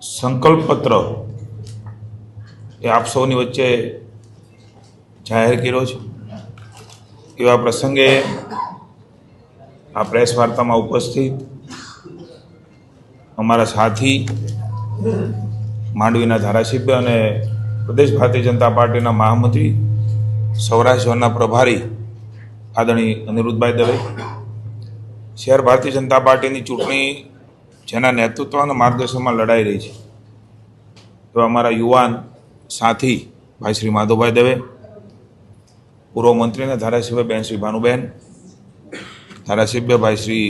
સંકલ્પ પત્ર એ આપ સૌની વચ્ચે જાહેર કર્યો છે। એવા પ્રસંગે આ પ્રેસ વાર્તામાં ઉપસ્થિત અમારા સાથી માંડવીના ધારાસભ્ય અને પ્રદેશ ભારતીય જનતા પાર્ટીના મહામંત્રી સૌરાષ્ટ્ર ઝોનના પ્રભારી આદરણીય અનિરુદ્ધભાઈ દવે, શહેર ભારતીય જનતા પાર્ટીની ચૂંટણી જેના નેતૃત્વ અને માર્ગદર્શનમાં લડાઈ રહી છે તો અમારા યુવાન સાથી ભાઈ શ્રી માધવભાઈ દવે, પૂર્વ મંત્રી અને ધારાસભ્ય બેન શ્રી ભાનુબેન, ધારાસભ્ય ભાઈ શ્રી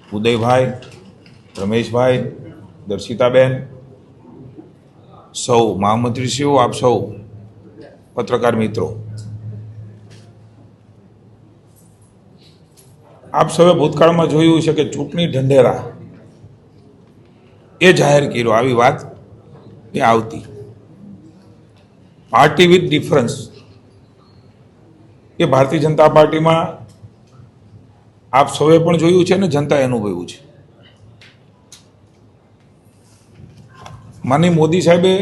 ઉદયભાઈ, રમેશભાઈ, દર્શિતાબેન, સૌ મહામંત્રીશ્રીઓ, આપ સૌ પત્રકાર મિત્રો, આપ સૌએ ભૂતકાળમાં જોયું છે કે ચૂંટણી ઢંઢેરા એ જાહેર કર્યો, આવી વાત એ આવતી પાર્ટી વિથ ડિફરન્સ એ ભારતીય જનતા પાર્ટીમાં આપ સૌએ પણ જોયું છે અને જનતાએ અનુભવ્યું છે। માનનીય મોદી સાહેબે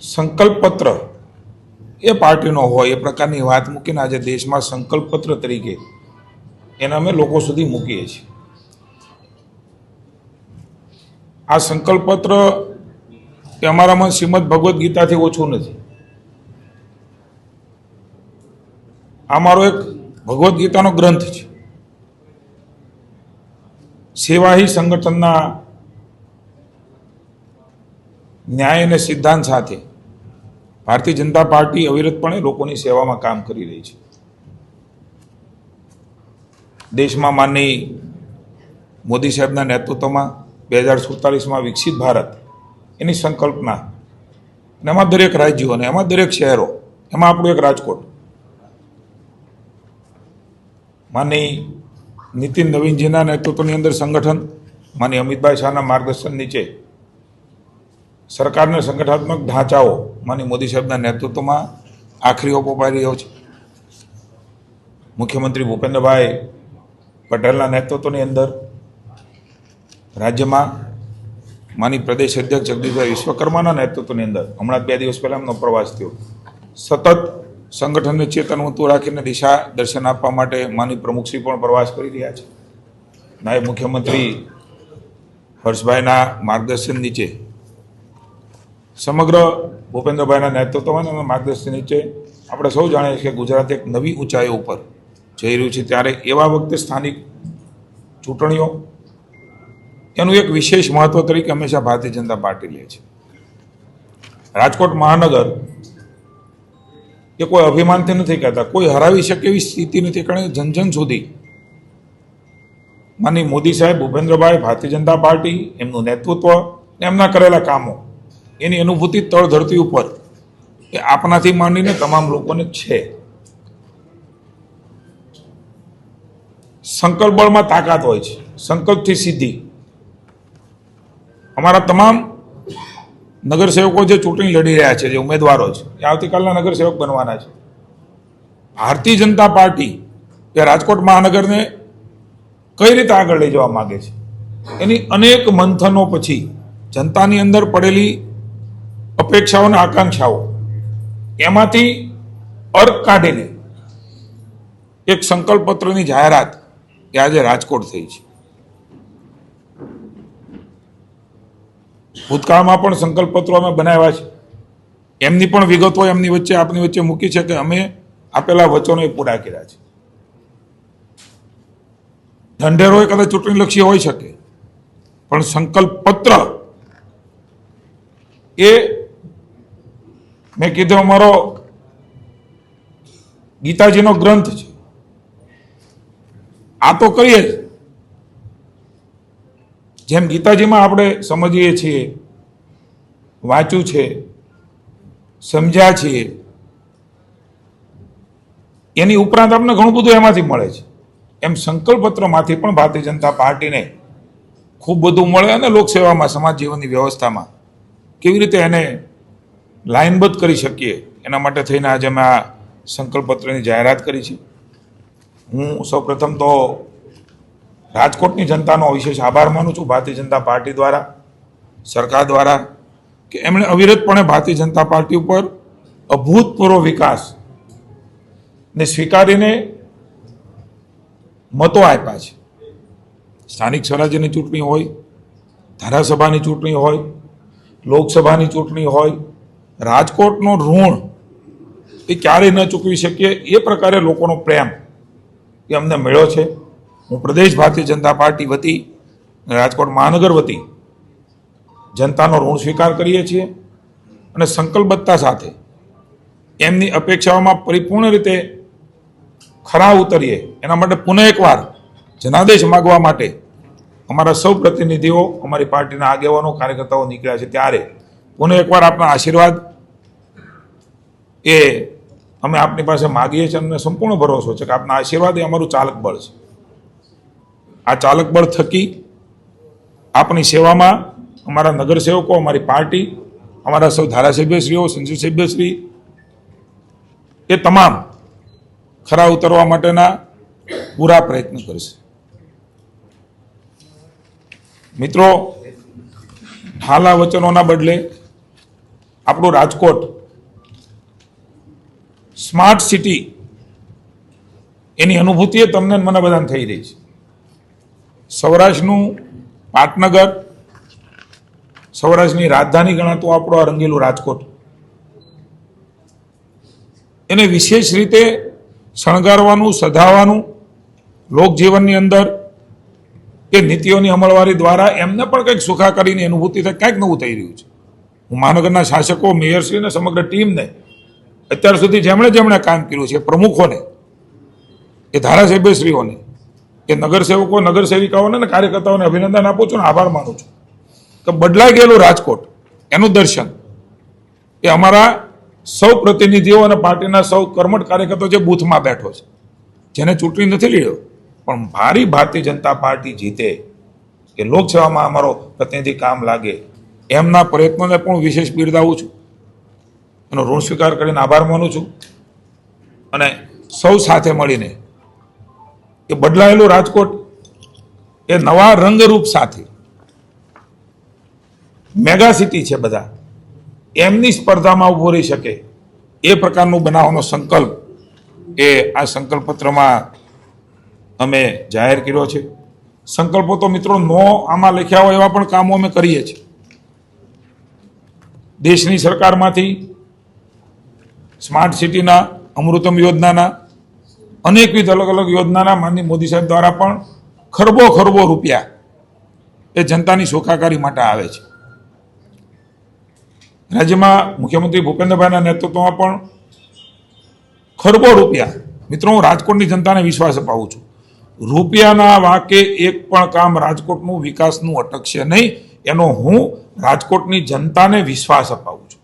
સંકલ્પ પત્ર એ પાર્ટીનો હોય એ પ્રકારની વાત મૂકીને આજે દેશમાં સંકલ્પ પત્ર તરીકે એને અમે લોકો સુધી મૂકીએ છીએ। આ સંકલ્પ પત્ર એ અમારામાં શ્રીમદ ભગવદ્ ગીતાથી ઓછું નથી। આ મારો એક ભગવદ્ ગીતાનો ગ્રંથ છે। સેવા હી સંગઠનના ન્યાય અને સિદ્ધાંત સાથે ભારતીય જનતા પાર્ટી અવિરતપણે લોકોની સેવામાં કામ કરી રહી છે। દેશમાં માનનીય મોદી સાહેબના નેતૃત્વમાં 2047માં વિકસિત ભારત એની સંકલ્પના અને એમાં દરેક રાજ્યો અને એમાં દરેક શહેરો, એમાં આપણું એક રાજકોટ, માનનીય નીતિન નવીનજીના નેતૃત્વની અંદર સંગઠન, માનનીય અમિતભાઈ શાહના માર્ગદર્શન નીચે સરકારના સંગઠનાત્મક ઢાંચાઓ માનનીય મોદી સાહેબના નેતૃત્વમાં આખરી ઓપ અપાઈ રહ્યો છે। મુખ્યમંત્રી ભૂપેન્દ્રભાઈ પટેલના નેતૃત્વની અંદર રાજ્યમાં માનનીય પ્રદેશ અધ્યક્ષ જગદીશભાઈ વિશ્વકર્માના નેતૃત્વની અંદર હમણાં 2 દિવસ પહેલા એમનો પ્રવાસ થયો। સતત સંગઠનને ચેતનવંતું રાખીને દિશા દર્શન આપવા માટે માનનીય પ્રમુખશ્રી પણ પ્રવાસ કરી રહ્યા છે। નાયબ મુખ્યમંત્રી હર્ષભાઈના માર્ગદર્શન નીચે સમગ્ર ભૂપેન્દ્રભાઈના નેતૃત્વમાં અને માર્ગદર્શન નીચે આપણે સૌ જાણીએ છીએ કે ગુજરાત એક નવી ઊંચાઈઓ ઉપર જઈ રહ્યું છે। ત્યારે એવા વખતે સ્થાનિક ચૂંટણીઓ એનું એક વિશેષ મહત્વ તરીકે હંમેશા ભારતીય જનતા પાર્ટી લે છે। રાજકોટ મહાનગર એ કોઈ અભિમાનથી નથી કહેતા, કોઈ હરાવી શકે એવી સ્થિતિ નથી, કારણ કે જન સુધી માનનીય મોદી સાહેબ, ભૂપેન્દ્રભાઈ, ભારતીય જનતા પાર્ટી, એમનું નેતૃત્વ, એમના કરેલા કામો એની અનુભૂતિ તળ ધરતી ઉપર એ આપનાથી માંડીને તમામ લોકોને છે। સંકલ્પ બળમાં તાકાત હોય છે, સંકલ્પથી સિદ્ધિ। અમારા તમામ નગરસેવકો જે ચૂંટણી લડી રહ્યા છે, જે ઉમેદવારો છે, એ આવતીકાલના નગરસેવક બનવાના છે। ભારતીય જનતા પાર્ટી એ રાજકોટ મહાનગરને કઈ રીતે આગળ લઈ જવા માંગે છે એની અનેક મંથનો પછી જનતાની અંદર પડેલી અપેક્ષાઓ અને આકાંક્ષાઓ એમાંથી અર્ક કાઢીને એક સંકલ્પ પત્રની જાહેરાત એ આજે રાજકોટ થઈ છે। ભૂતકાળમાં પણ સંકલ્પ પત્રો અમે બનાવ્યા છે, એમની પણ વિગતો એમની વચ્ચે આપની વચ્ચે મૂકી છે કે અમે આપેલા વચનો એ પૂરા કર્યા છે। ઢંઢેરો એ કદાચ ચૂંટણીલક્ષી હોઈ શકે, પણ સંકલ્પ પત્ર એ મેં કીધું અમારો ગીતાજીનો ગ્રંથ છે। આ તો કરીએ જ, જેમ ગીતાજીમાં આપણે સમજીએ છીએ, વાંચ્યું છે, સમજ્યા છીએ, એની ઉપરાંત આપણે ઘણું બધું એમાંથી મળે છે, એમ સંકલ્પ પત્રમાંથી પણ ભારતીય જનતા પાર્ટીને ખૂબ બધું મળે અને લોકસેવામાં, સમાજ જીવનની વ્યવસ્થામાં કેવી રીતે એને લાઇનબદ્ધ કરી શકીએ એના માટે થઈને આજે અમે આ સંકલ્પ પત્રની જાહેરાત કરી છે। હું સૌપ્રથમ તો રાજકોટની જનતાનો વિશેષ આભાર માનું છું ભારતીય જનતા પાર્ટી દ્વારા, સરકાર દ્વારા, કે એમણે અવિરતપણે ભારતીય જનતા પાર્ટી ઉપર અભૂતપૂર્વ વિકાસ ને સ્વીકારીને મતો આપ્યા છે. સ્થાનિક સ્વરાજ્યની ચૂંટણી હોય, ધારાસભાની ચૂંટણી હોય, લોકસભાની ચૂંટણી હોય, રાજકોટનો ઋણ એ ક્યારેય ન ચૂકવી શકીએ એ પ્રકારે લોકોનો પ્રેમ એ અમને મળ્યો છે. હું પ્રદેશ ભારતીય જનતા પાર્ટી વતી, રાજકોટ મહાનગર વતી જનતાનો ઋણ સ્વીકાર કરીએ છીએ અને સંકલ્પબદ્ધતા સાથે એમની અપેક્ષાઓમાં પરિપૂર્ણ રીતે ખરા ઉતરીએ એના માટે પુનઃ એકવાર જનાદેશ માગવા માટે અમારા સૌ પ્રતિનિધિઓ, અમારી પાર્ટીના આગેવાનો, કાર્યકર્તાઓ નીકળ્યા છે. ત્યારે પુનઃ એકવાર આપના આશીર્વાદ એ અમે આપની પાસે માગીએ છીએ. અમને સંપૂર્ણ ભરોસો છે કે આપના આશીર્વાદ એ અમારું ચાલક બળ છે. આ ચાલક બળ થકી આપની સેવામાં અમારા નગરસેવકો, અમારી પાર્ટી, અમારા સૌ ધારાસભ્યશ્રીઓ, સંસદ સભ્યશ્રી એ તમામ ખરા ઉતરવા માટેના પૂરા પ્રયત્ન કરશે. મિત્રો, ઠાલા વચનોના બદલે આપણું રાજકોટ સ્માર્ટ સિટી એની અનુભૂતિ તમને મને બધાને થઈ રહી છે. સૌરાષ્ટ્રનું પાટનગર, સૌરાષ્ટ્રની રાજધાની ગણાતું આપણું આ રંગીલું રાજકોટ એને વિશેષ રીતે શણગારવાનું, સધાવવાનું, લોકજીવનની અંદર કે નીતિઓની અમલવારી દ્વારા એમને પણ કંઈક સુખાકારીની અનુભૂતિ થાય, કંઈક નવું થઈ રહ્યું છે. હું મહાનગરના શાસકો, મેયરશ્રી અને સમગ્ર ટીમને અત્યાર સુધી જેમણે કામ કર્યું છે, પ્રમુખોને, એ ધારાસભ્યશ્રીઓને, એ નગરસેવકો, નગરસેવિકાઓને અને કાર્યકર્તાઓને અભિનંદન આપું છું અને આભાર માનું છું કે બદલાઈ ગયેલું રાજકોટ એનું દર્શન એ અમારા સૌ પ્રતિનિધિઓ અને પાર્ટીના સૌ કર્મઠ કાર્યકર્તાઓ જે બૂથમાં બેઠો છે, જેને ચૂંટણી નથી લીધો પણ ભારી ભારતીય જનતા પાર્ટી જીતે, કે લોકસભામાં અમારો પ્રતિનિધિ કામ લાગે, એમના પ્રયત્નોને પણ વિશેષ બિરદાવું છું. એનો ઋણ સ્વીકાર કરીને આભાર માનું છું અને સૌ સાથે મળીને એ બદલાયેલું રાજકોટ એ નવા રંગરૂપ સાથે મેગા સિટી છે બધા, એમની સ્પર્ધામાં ઉભો રહી શકે એ પ્રકારનું બનાવવાનો સંકલ્પ એ આ સંકલ્પ પત્રમાં અમે જાહેર કર્યો છે. સંકલ્પો તો મિત્રો આમાં લખ્યા હોય એવા પણ કામો અમે કરીએ છીએ. દેશની સરકારમાંથી સ્માર્ટ સિટીના, અમૃતમ યોજનાના, અનેકવિધ અલગ અલગ યોજનાના માનનીય મોદી સાહેબ દ્વારા પણ ખરબો રૂપિયા એ જનતાની સુખાકારી માટે આવે છે. રાજ્યમાં મુખ્યમંત્રી ભૂપેન્દ્રભાઈના નેતૃત્વમાં પણ ખરબો રૂપિયા. મિત્રો, હું રાજકોટની જનતાને વિશ્વાસ અપાવું છું, રૂપિયાના વાકે એક પણ કામ રાજકોટનું વિકાસનું અટકશે નહીં, એનો હું રાજકોટની જનતાને વિશ્વાસ અપાવું છું.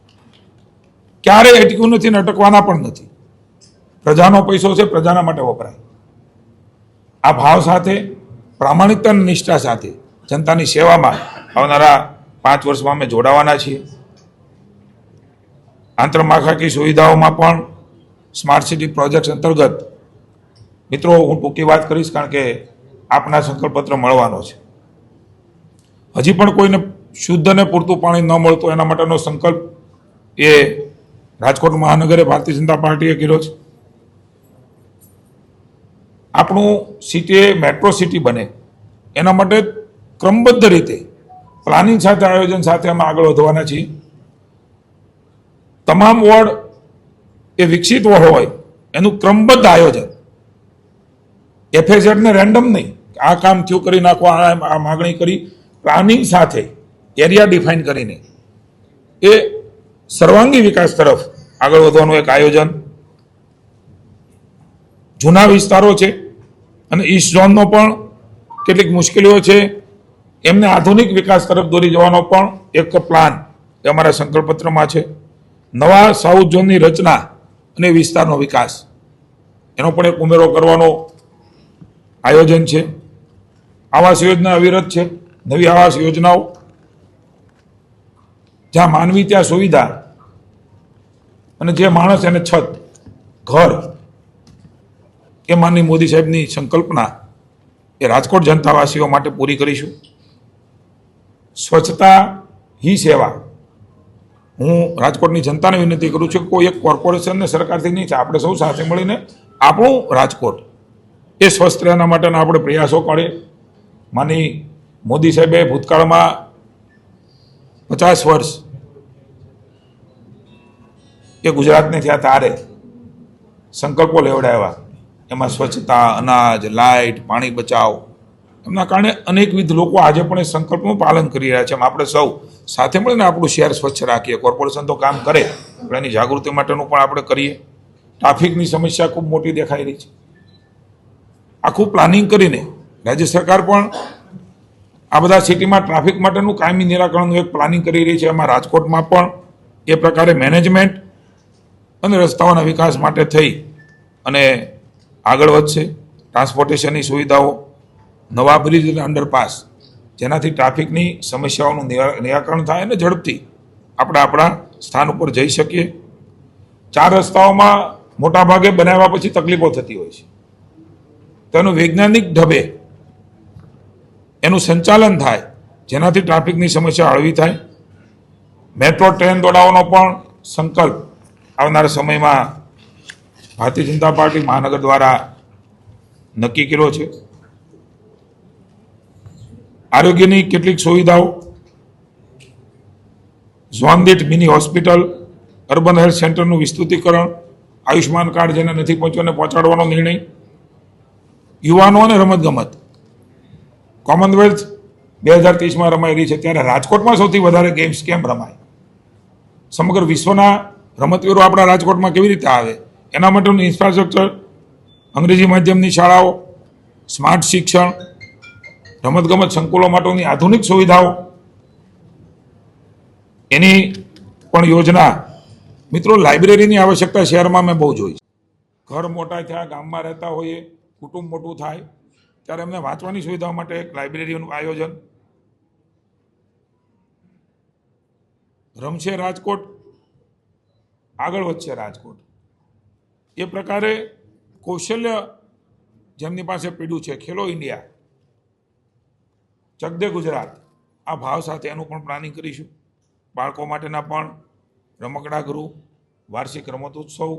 ક્યારેય અટક્યું નથી ને અટકવાના પણ નથી. પ્રજાનો પૈસો છે, પ્રજાના માટે વપરાય. આ ભાવ સાથે, પ્રામાણિકતા અને નિષ્ઠા સાથે જનતાની સેવામાં આવનારા 5 વર્ષમાં અમે જોડાવાના છીએ. આંતરમાળખાકીય સુવિધાઓમાં પણ સ્માર્ટ સિટી પ્રોજેક્ટ અંતર્ગત મિત્રો હું ટૂંકી વાત કરીશ, કારણ કે આપના સંકલ્પપત્ર મળવાનો છે. હજી પણ કોઈને શુદ્ધ અને પૂરતું પાણી ન મળતું એના માટેનો સંકલ્પ એ રાજકોટ મહાનગરે ભારતીય જનતા પાર્ટીએ કર્યો છે. આપણું સિટી મેટ્રો સિટી બને એના માટે ક્રમબદ્ધ રીતે પ્લાનિંગ સાથે, આયોજન સાથે અમે આગળ વધવાના છીએ. તમામ વોર્ડ એ વિકસિત વોર્ડ હોય એનું ક્રમબદ્ધ આયોજન, એફએઝેડને રેન્ડમ નહીં, આ કામ થયું કરી નાખવા, આ માગણી કરી, પ્લાનિંગ સાથે એરિયા ડિફાઇન કરીને એ સર્વાંગી વિકાસ તરફ આગળ વધવાનું એક આયોજન. જૂના વિસ્તારો છે અને ઈસ્ટ ઝોનનો પણ કેટલીક મુશ્કેલીઓ છે, એમને આધુનિક વિકાસ તરફ દોરી જવાનો પણ એક પ્લાન એ અમારા સંકલ્પપત્રમાં છે. નવા સાઉથ ઝોનની રચના અને વિસ્તારનો વિકાસ એનો પણ એક ઉમેરો કરવાનો આયોજન છે. આવાસ યોજના અવિરત છે, નવી આવાસ યોજનાઓ, જ્યાં માનવી ત્યાં સુવિધા અને જે માણસ એને છત, ઘર, એ માનની મોદી સાહેબની સંકલ્પના એ રાજકોટ જનતાવાસીઓ માટે પૂરી કરીશું. સ્વચ્છતા હી સેવા. હું રાજકોટની જનતાને વિનંતી કરું છું કે કોઈ એક કોર્પોરેશનને સરકારથી નહીં છે, આપણે સૌ સાથે મળીને આપણું રાજકોટ એ સ્વસ્થ રહેવા માટેના આપણે પ્રયાસો કરીએ. માની મોદી સાહેબે ભૂતકાળમાં 50 વર્ષ એ ગુજરાતને થયા તારે સંકલ્પો લેવડાવ્યા. એમાં સ્વચ્છતા, અનાજ, લાઇટ, પાણી બચાવ, એમના કારણે અનેકવિધ લોકો આજે પણ એ સંકલ્પનું પાલન કરી રહ્યા છે. એમ આપણે સૌ સાથે મળીને આપણું શહેર સ્વચ્છ રાખીએ. કોર્પોરેશન તો કામ કરે, પણ એની જાગૃતિ માટેનું પણ આપણે કરીએ. ટ્રાફિકની સમસ્યા ખૂબ મોટી દેખાઈ રહી છે. આખું પ્લાનિંગ કરીને રાજ્ય સરકાર પણ આ બધા સિટીમાં ટ્રાફિક માટેનું કાયમી નિરાકરણનું એક પ્લાનિંગ કરી રહી છે. એમાં રાજકોટમાં પણ એ પ્રકારે મેનેજમેન્ટ અને રસ્તાઓના વિકાસ માટે થઈ અને આગળ વધશે. ટ્રાન્સપોર્ટેશનની સુવિધાઓ, નવા બ્રિજ અને અંડરપાસ, જેનાથી ટ્રાફિકની સમસ્યાઓનું નિરાકરણ થાય અને ઝડપથી આપણે આપણા સ્થાન ઉપર જઈ શકીએ. 4 રસ્તાઓમાં મોટાભાગે બનાવ્યા પછી તકલીફો થતી હોય છે. તેનું વૈજ્ઞાનિક ઢબે એનું સંચાલન થાય, જેનાથી ટ્રાફિકની સમસ્યા હળવી થાય. મેટ્રો ટ્રેન દોડાવવાનો પણ સંકલ્પ આવનારા સમયમાં ભારતીય જનતા પાર્ટી મહાનગર દ્વારા નક્કી કર્યો છે. આરોગ્યની કેટલીક સુવિધાઓ, ઝોન દીઠ મિની હોસ્પિટલ, અર્બન હેલ્થ સેન્ટરનું વિસ્તૃતિકરણ, આયુષ્માન કાર્ડ જેને નથી પહોંચ્યો પહોંચાડવાનો નિર્ણય, યુવાનો અને રમતગમત. કોમનવેલ્થ 2030માં રમાઈ રહી છે, ત્યારે રાજકોટમાં સૌથી વધારે ગેમ્સ કેમ રમાય? સમગ્ર વિશ્વના રમતવીરો આપણા રાજકોટમાં કેવી રીતે આવે? એના માટેનું ઇન્ફ્રાસ્ટ્રક્ચર, અંગ્રેજી માધ્યમની શાળાઓ, સ્માર્ટ શિક્ષણ, રમતગમત સંકુલો માટેની આધુનિક સુવિધાઓ, એની પણ યોજના. મિત્રો, લાઇબ્રેરીની આવશ્યકતા શહેરમાં મેં બહુ જોઈ છે. ઘર મોટા થયા, ગામમાં રહેતા હોઈએ, કુટુંબ મોટું થાય, ત્યારે એમને વાંચવાની સુવિધા માટે એક લાઇબ્રેરીનું આયોજન. રમશે રાજકોટ, આગળ વધશે રાજકોટ. એ પ્રકારે કૌશલ્ય જેમની પાસે પીડ્યું છે, ખેલો ઇન્ડિયા, ચક દે ગુજરાત, આ ભાવ સાથે એનું પણ પ્લાનિંગ કરીશું. બાળકો માટેના પણ રમકડા ગૃહ, વાર્ષિક રમતોત્સવ,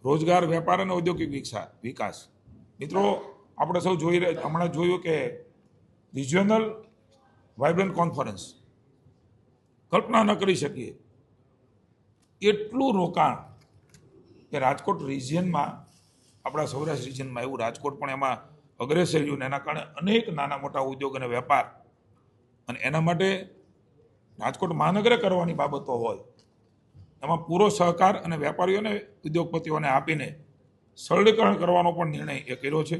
રોજગાર, વેપાર અને ઔદ્યોગિક વિકાસ. મિત્રો, આપણે સૌ હમણાં જોયું કે રિજિયોનલ વાઇબ્રન્ટ કોન્ફરન્સ, કલ્પના ન કરી શકીએ એટલું રોકાણ કે રાજકોટ રિજિયનમાં, આપણા સૌરાષ્ટ્ર રિજિયનમાં, એવું રાજકોટ પણ એમાં અગ્રેસર રહ્યું. એના કારણે અનેક નાના મોટા ઉદ્યોગ અને વેપાર, અને એના માટે રાજકોટ મહાનગરે કરવાની બાબતો હોય, એમાં પૂરો સહકાર અને વેપારીઓને, ઉદ્યોગપતિઓને આપીને સરળીકરણ કરવાનો પણ નિર્ણય એ કર્યો છે.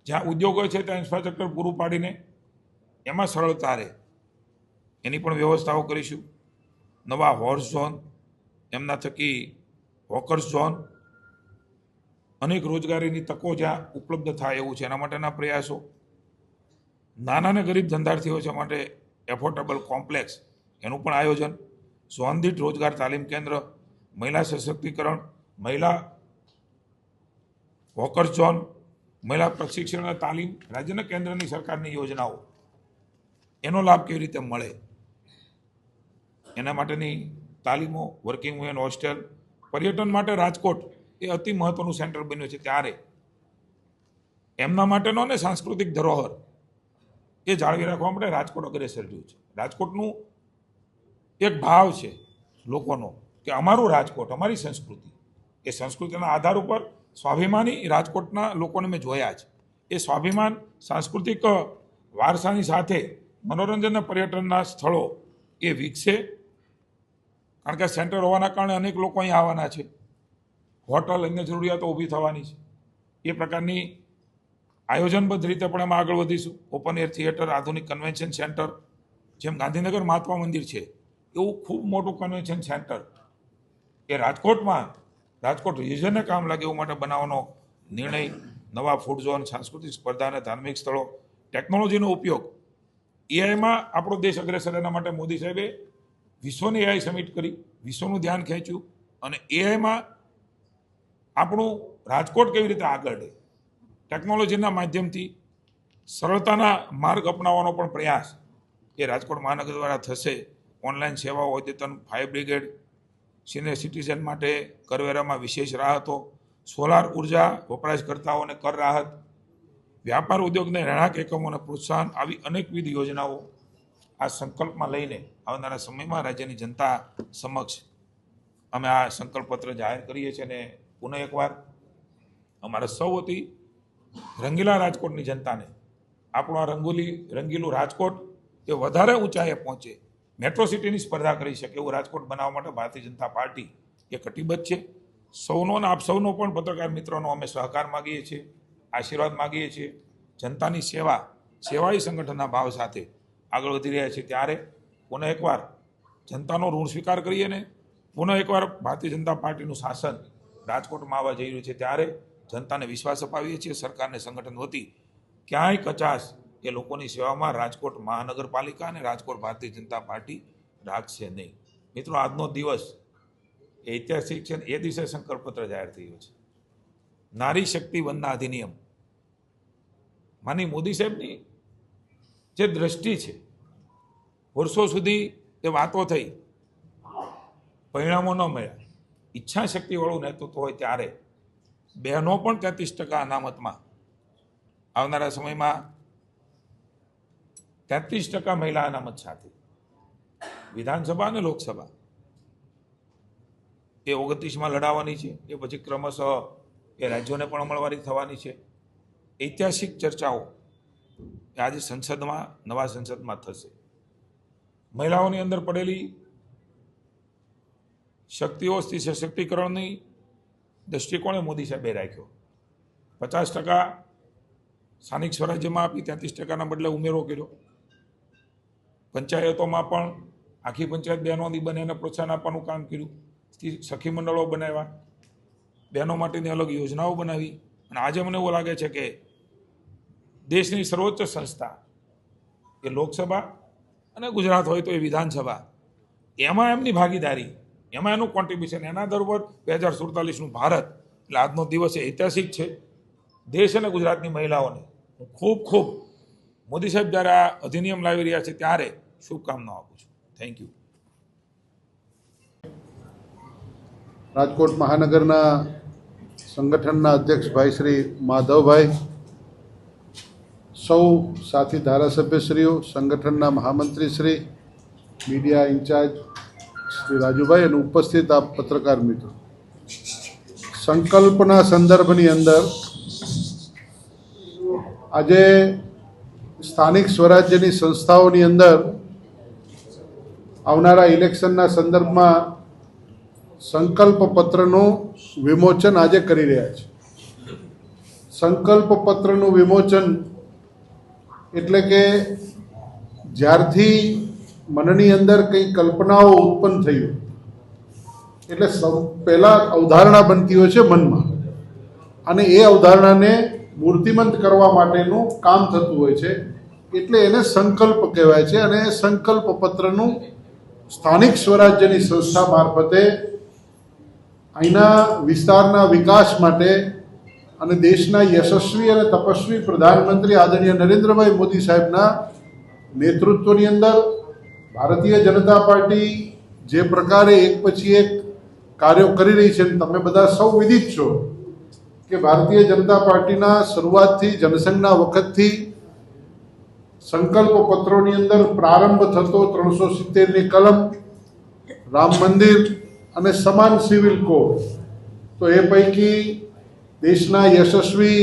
જ્યાં ઉદ્યોગો છે ત્યાં ઇન્ફ્રાસ્ટ્રક્ચર પૂરું પાડીને એમાં સરળતા રહે એની પણ વ્યવસ્થાઓ કરીશું. નવા હોર્સ ઝોન, એમના થકી હોકર્સ ઝોન, અનેક રોજગારીની તકો જ્યાં ઉપલબ્ધ થાય એવું છે, એના માટેના પ્રયાસો. નાના અને ગરીબ ધંધાર્થીઓ છે માટે એફોર્ડેબલ કોમ્પ્લેક્સ, એનું પણ આયોજન. ઝોન દીઠ રોજગાર તાલીમ કેન્દ્ર, મહિલા સશક્તિકરણ, મહિલા હોકર્સ ઝોન, મહિલા પ્રશિક્ષણ અને તાલીમ, રાજ્યના કેન્દ્રની સરકારની યોજનાઓ, એનો લાભ કેવી રીતે મળે એના માટેની તાલીમો, વર્કિંગ વુમેન હોસ્ટેલ. પર્યટન માટે રાજકોટ એ અતિ મહત્વનું સેન્ટર બન્યું છે, ત્યારે એમના માટેનો ને સાંસ્કૃતિક ધરોહર એ જાળવી રાખવા માટે રાજકોટ અગ્રેસર રહ્યું છે. રાજકોટનું એક ભાવ છે લોકોનો કે અમારું રાજકોટ, અમારી સંસ્કૃતિ. એ સંસ્કૃતિના આધાર ઉપર સ્વાભિમાની રાજકોટના લોકોને મેં જોયા છે. એ સ્વાભિમાન, સાંસ્કૃતિક વારસાની સાથે મનોરંજન અને પર્યટનના સ્થળો એ વિકસે. કારણ કે સેન્ટર હોવાના કારણે અનેક લોકો અહીં આવવાના છે, હોટલ, અન્ય જરૂરિયાતો ઊભી થવાની છે. એ પ્રકારની આયોજનબદ્ધ રીતે પણ એમાં આગળ વધીશું. ઓપન એર થિયેટર, આધુનિક કન્વેન્શન સેન્ટર, જેમ ગાંધીનગર મહાત્મા મંદિર છે એવું ખૂબ મોટું કન્વેન્શન સેન્ટર એ રાજકોટમાં, રાજકોટ રિજનને કામ લાગે એવું માટે બનાવવાનો નિર્ણય. નવા ફૂડ ઝોન, સાંસ્કૃતિક સ્પર્ધા અને ધાર્મિક સ્થળો, ટેકનોલોજીનો ઉપયોગ. એઆઈમાં આપણો દેશ અગ્રેસર, એના માટે મોદી સાહેબે વિશ્વની એઆઈ સમિટ કરી, વિશ્વનું ધ્યાન ખેંચ્યું, અને એઆઈમાં આપણું રાજકોટ કેવી રીતે આગળ રહે ટેકનોલોજીના માધ્યમથી સરળતાના માર્ગ અપનાવવાનો પણ પ્રયાસ એ રાજકોટ મહાનગર દ્વારા થશે. ઓનલાઈન સેવાઓ, અદ્યતન ફાયર બ્રિગેડ, સિનિયર સિટીઝન માટે કરવેરામાં વિશેષ રાહતો, સોલાર ઉર્જા વપરાશકર્તાઓને કર રાહત, વ્યાપાર ઉદ્યોગને રહેણાંક એકમોને પ્રોત્સાહન, આવી અનેકવિધ યોજનાઓ આ સંકલ્પમાં લઈને આવનારા સમયમાં રાજ્યની જનતા સમક્ષ અમે આ સંકલ્પપત્ર જાહેર કરીએ છીએ. અને પુનઃ એકવાર અમારા સૌ વતી રંગીલા રાજકોટની જનતાને આપણું આ રંગીલું રાજકોટ એ વધારે ઊંચાઈએ પહોંચે, મેટ્રો સિટીની સ્પર્ધા કરી શકે એવું રાજકોટ બનાવવા માટે ભારતીય જનતા પાર્ટી એ કટિબદ્ધ છે. સૌનો અને આપ સૌનો પણ પત્રકાર મિત્રોનો અમે સહકાર માગીએ છીએ, આશીર્વાદ માગીએ છીએ. જનતાની સેવાળી સંગઠનના ભાવ સાથે આગળ વધી રહ્યા છીએ. ત્યારે પુનઃ એકવાર જનતાનો ઋણ સ્વીકાર કરીએ પુનઃ એકવાર ભારતીય જનતા પાર્ટીનું શાસન રાજકોટમાં આવવા જઈ રહ્યું છે. ત્યારે જનતાને વિશ્વાસ અપાવીએ છીએ સરકારને સંગઠન વતી ક્યાંય કચાશ એ લોકોની સેવામાં રાજકોટ મહાનગરપાલિકા અને રાજકોટ ભારતીય જનતા પાર્ટી રાખશે નહીં. મિત્રો, આજનો દિવસ ઐતિહાસિક છે. એ દિવસે સંકલ્પપત્ર જાહેર થયું છે. નારી શક્તિ વંદના અધિનિયમ માની મોદી સાહેબની જે દ્રષ્ટિ છે, વર્ષો સુધી એ વાતો થઈ, પરિણામો ન મળ્યા. ઈચ્છા શક્તિવાળું નેતૃત્વ હોય ત્યારે બહેનો પણ 33% અનામતમાં, આવનારા સમયમાં 33% મહિલા અનામત સાથે વિધાનસભા અને લોકસભા એ 29માં લડાવવાની છે. એ પછી ક્રમશઃ એ રાજ્યોને પણ અમલવારી થવાની છે. ઐતિહાસિક ચર્ચાઓ એ આજે સંસદમાં, નવા સંસદમાં થશે. મહિલાઓની અંદર પડેલી શક્તિઓ સશક્તિકરણની દૃષ્ટિકોણે મોદી સાહેબે રાખ્યો. 50% સ્થાનિક સ્વરાજ્યમાં આપી, 33%ના બદલે ઉમેરો કર્યો. પંચાયતોમાં પણ આખી પંચાયત બહેનોની બને એને પ્રોત્સાહન આપવાનું કામ કર્યું. સખી મંડળો બનાવ્યા, બહેનો માટેની અલગ યોજનાઓ બનાવી. અને આજે મને એવું લાગે છે કે દેશની સર્વોચ્ચ સંસ્થા એ લોકસભા અને ગુજરાત હોય તો એ વિધાનસભા, એમાં એમની ભાગીદારી, એમાં એનું કોન્ટ્રીબ્યુશન, એના દર પર 2047નું ભારત. એટલે આજનો દિવસ એ ઐતિહાસિક છે. દેશ અને ગુજરાતની મહિલાઓને હું ખૂબ મોદી સાહેબ જ્યારે આ અધિનિયમ લાવી રહ્યા છે ત્યારે શુભકામનાઓ આપું છું. Thank you. રાજકોટ મહાનગરના સંગઠનના અધ્યક્ષ ભાઈ શ્રી માધવભાઈ, સૌ સાથી ધારાસભ્યશ્રીઓ, સંગઠનના મહામંત્રી શ્રી, મીડિયા ઇન્ચાર્જ શ્રી રાજુભાઈ અને ઉપસ્થિત આપ પત્રકાર મિત્રો, સંકલ્પના સંદર્ભની અંદર આજે સ્થાનિક સ્વરાજ્યની સંસ્થાઓની અંદર આવનારા ઇલેક્શનના સંદર્ભમાં સંકલ્પ પત્રનું વિમોચન આજે કરી રહ્યા છે. સંકલ્પ પત્રનું વિમોચન એટલે કે જ્યારથી મનની અંદર કંઈ કલ્પનાઓ ઉત્પન્ન થઈ એટલે પહેલાં અવધારણા બનતી હોય છે મનમાં, અને એ અવધારણાને મૂર્તિમંત કરવા માટેનું કામ થતું હોય છે. એટલે એને સંકલ્પ કહેવાય છે. અને સંકલ્પ પત્રનું સ્થાનિક સ્વરાજ્યની સંસ્થા મારફતે અહીંના વિસ્તારના વિકાસ માટે અને દેશના યશસ્વી અને તપસ્વી પ્રધાનમંત્રી આદરણીય નરેન્દ્રભાઈ મોદી સાહેબના નેતૃત્વની અંદર ભારતીય જનતા પાર્ટી જે પ્રકારે એક પછી એક કાર્યો કરી રહી છે, તમે બધા સૌ વિદિત છો કે ભારતીય જનતા પાર્ટીના શરૂઆતથી, જનસંઘના વખતથી સંકલ્પ પત્રોની અંદર પ્રારંભ થતો 370ની કલમ, રામ મંદિર અને સમાન સિવિલ કોડ. તો એ પૈકી દેશના યશસ્વી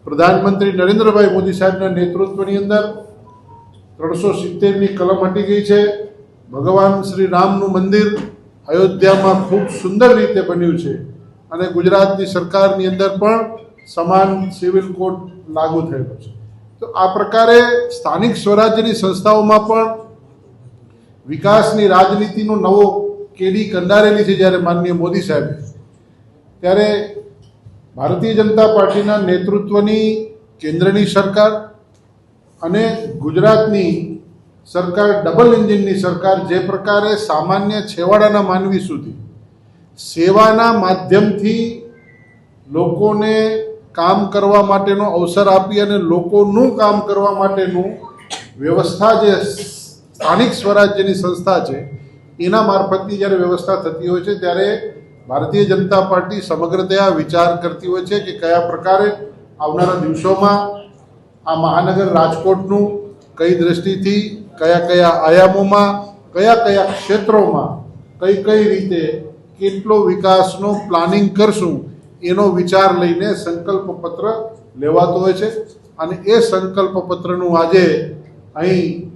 પ્રધાનમંત્રી નરેન્દ્રભાઈ મોદી સાહેબના નેતૃત્વની અંદર 370ની કલમ હટી ગઈ છે. ભગવાન શ્રી રામનું મંદિર અયોધ્યામાં ખૂબ સુંદર રીતે બન્યું છે. અને ગુજરાતની સરકારની અંદર પણ સમાન સિવિલ કોડ લાગુ થયેલો છે. તો આ પ્રકારે સ્થાનિક સ્વરાજ્યની સંસ્થાઓમાં પણ વિકાસની રાજનીતિનો નવો કેડી કંડારેલી છે. જ્યારે માનનીય મોદી સાહેબ, ત્યારે ભારતીય જનતા પાર્ટીના નેતૃત્વની કેન્દ્રની સરકાર અને ગુજરાતની સરકાર, ડબલ એન્જિનની સરકાર, જે પ્રકારે સામાન્ય છેવાડાના માનવી સુધી સેવાના માધ્યમથી લોકોને કામ કરવા માટેનો અવસર આપી અને લોકોનું કામ કરવા માટેનું વ્યવસ્થા જે સ્થાનિક સ્વરાજ્યની સંસ્થા છે એના મારફતની જ્યારે વ્યવસ્થા થતી હોય છે ત્યારે ભારતીય જનતા પાર્ટી સમગ્રતયા વિચાર કરતી હોય છે કે કયા પ્રકારે આવનારા દિવસોમાં આ મહાનગર રાજકોટનું કઈ દ્રષ્ટિથી કયા કયા આયામોમાં કયા કયા ક્ષેત્રોમાં કઈ કઈ રીતે કેટલો વિકાસનો પ્લાનિંગ કરશું એનો વિચાર લઈને સંકલ્પ પત્ર લેવાતો હોય છે અને એ સંકલ્પ પત્રનું આજે અહીં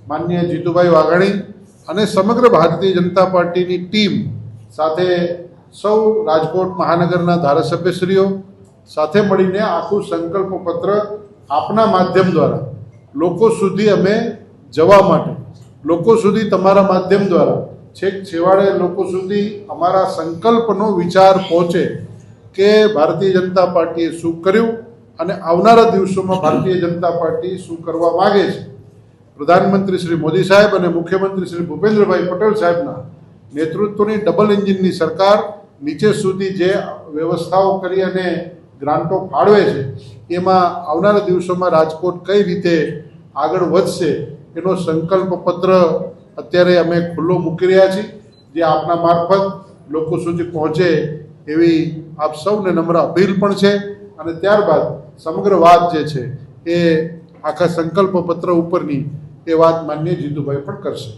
માનનીય જીતુભાઈ વાઘાણી અને સમગ્ર ભારતીય જનતા પાર્ટીની ટીમ સાથે સૌ રાજકોટ મહાનગરના ધારાસભ્યશ્રીઓ સાથે મળીને આખું સંકલ્પ પત્ર આપના માધ્યમ દ્વારા લોકો સુધી અમે જવા માટે લોકો સુધી તમારા માધ્યમ દ્વારા છેક છેવાડે લોકો સુધી અમારા સંકલ્પનો વિચાર પહોંચે કે ભારતીય જનતા પાર્ટીએ શું કર્યું અને આવનારા દિવસોમાં ભારતીય જનતા પાર્ટી શું કરવા માગે છે. પ્રધાનમંત્રી શ્રી મોદી સાહેબ અને મુખ્યમંત્રી શ્રી ભૂપેન્દ્રભાઈ પટેલ સાહેબના નેતૃત્વની ડબલ એન્જિનની સરકાર નીચે સુધી જે વ્યવસ્થાઓ કરી અને ગ્રાન્ટો ફાળવે છે એમાં આવનારા દિવસોમાં રાજકોટ કઈ રીતે આગળ વધશે એનો સંકલ્પ પત્ર અત્યારે અમે ખુલ્લો મૂકી રહ્યા છીએ, જે આપના મારફત લોકો સુધી પહોંચે એવી આપ સૌને નમ્ર અપીલ પણ છે. અને ત્યારબાદ સમગ્ર વાત જે છે એ આખા સંકલ્પ પત્ર ઉપરની એ વાત માન્ય જીતુભાઈ પણ કરશે.